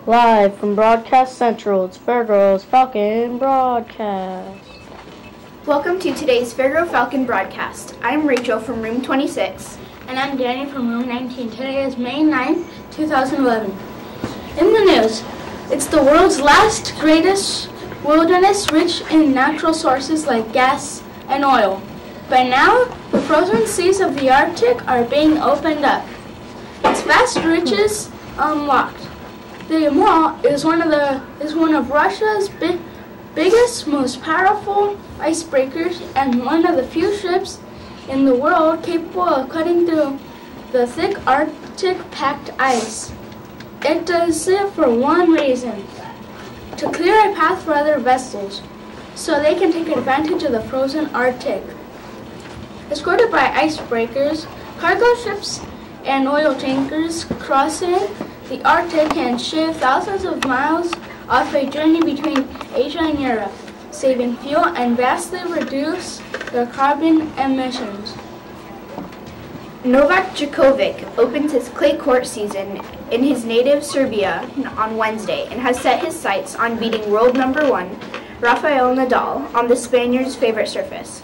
Live from Broadcast Central, it's Fairgrove's Falcon Broadcast. Welcome to today's Fairgrove Falcon broadcast. I'm Rachel from room 26. And I'm Danny from room 19. Today is May 9th, 2011. In the news, it's the world's last greatest wilderness rich in natural sources like gas and oil. By now, the frozen seas of the Arctic are being opened up. Its vast riches unlocked. The Amur is one of Russia's biggest, most powerful icebreakers and one of the few ships in the world capable of cutting through the thick Arctic packed ice. It does it for one reason: to clear a path for other vessels so they can take advantage of the frozen Arctic. Escorted by icebreakers, cargo ships and oil tankers crossing the Arctic can shave thousands of miles off a journey between Asia and Europe, saving fuel and vastly reduce their carbon emissions. Novak Djokovic opens his clay court season in his native Serbia on Wednesday and has set his sights on beating world number 1 Rafael Nadal on the Spaniard's favorite surface.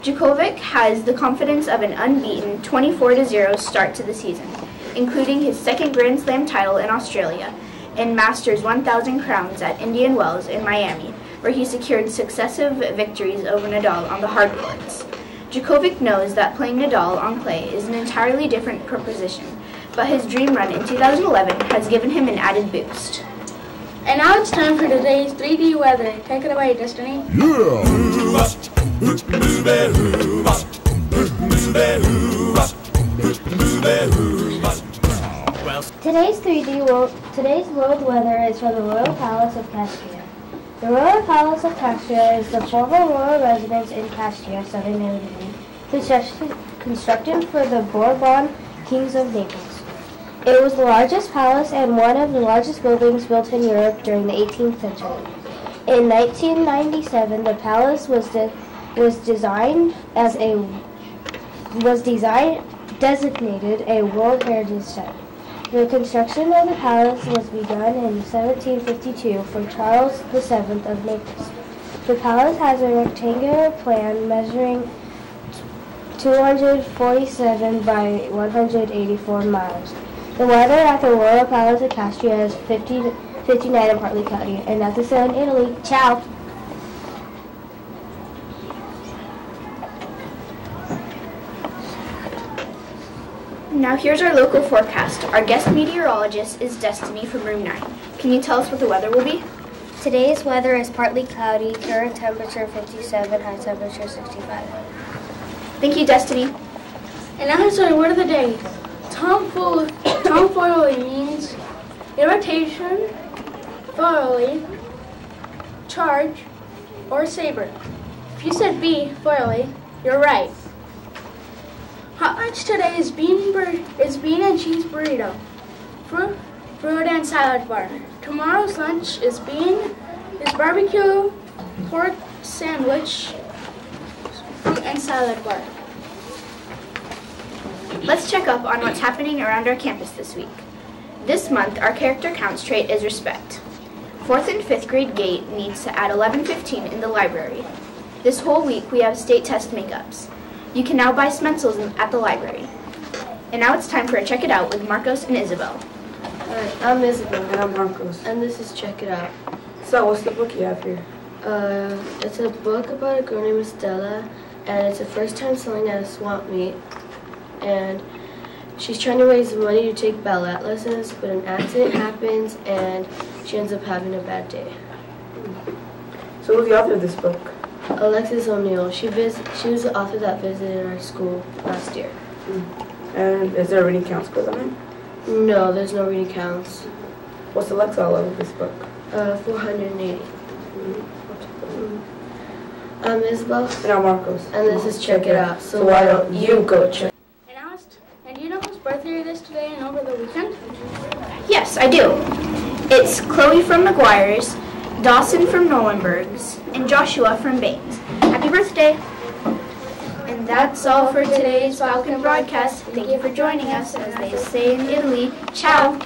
Djokovic has the confidence of an unbeaten 24-0 start to the season, including his second Grand Slam title in Australia and Masters 1000 crowns at Indian Wells in Miami, where he secured successive victories over Nadal on the hard courts. Djokovic knows that playing Nadal on clay is an entirely different proposition, but his dream run in 2011 has given him an added boost. And now it's time for today's 3D weather. Take it away, Destiny. Today's world weather is from the Royal Palace of Castria. The Royal Palace of Castria is the former royal residence in Castria, southern Italy, constructed for the Bourbon kings of Naples. It was the largest palace and one of the largest buildings built in Europe during the 18th century. In 1997, the palace was designated a World Heritage Site. The construction of the palace was begun in 1752 for Charles VII of Naples. The palace has a rectangular plan measuring 247 by 184 miles. The weather at the Royal Palace of Castria is 59 and partly cloudy. And that's the sun in Italy. Ciao! Now here's our local forecast. Our guest meteorologist is Destiny from room 9. Can you tell us what the weather will be? Today's weather is partly cloudy, current temperature 57, high temperature 65. Thank you, Destiny. And now here's our word of the day. Tomfoolery means irritation, thoroughly, charge, or saber. If you said B, thoroughly, you're right. Hot lunch today is bean and cheese burrito, fruit and salad bar. Tomorrow's lunch is barbecue, pork sandwich, fruit and salad bar. Let's check up on what's happening around our campus this week. This month, our character counts trait is respect. 4th and 5th grade GATE needs to add 11:15 in the library. This whole week, we have state test makeups. You can now buy stencils at the library. And now it's time for a Check It Out with Marcos and Isabel. Hi, I'm Isabel. And I'm Marcos. And this is Check It Out. So, what's the book you have here? It's a book about a girl named Stella, and it's her first time selling at a swap meet. And she's trying to raise money to take ballet lessons, but an accident happens, and she ends up having a bad day. So, who's the author of this book? Alexis O'Neill. She was the author that visited our school last year. And is there a reading count score on it? No, there's no reading counts. What's the Lexile level of this book? 480. I'm Isabel. And I'm Marcos. And this is Check It Out. So why don't you go check? And do you know whose birthday it is today and over the weekend? Yes, I do. It's Chloe from McGuire's, Dawson from Nolenberg's, and Joshua from Baines. Happy birthday! And that's all for today's Falcon broadcast. Thank you for joining us, as they say in Italy. Ciao!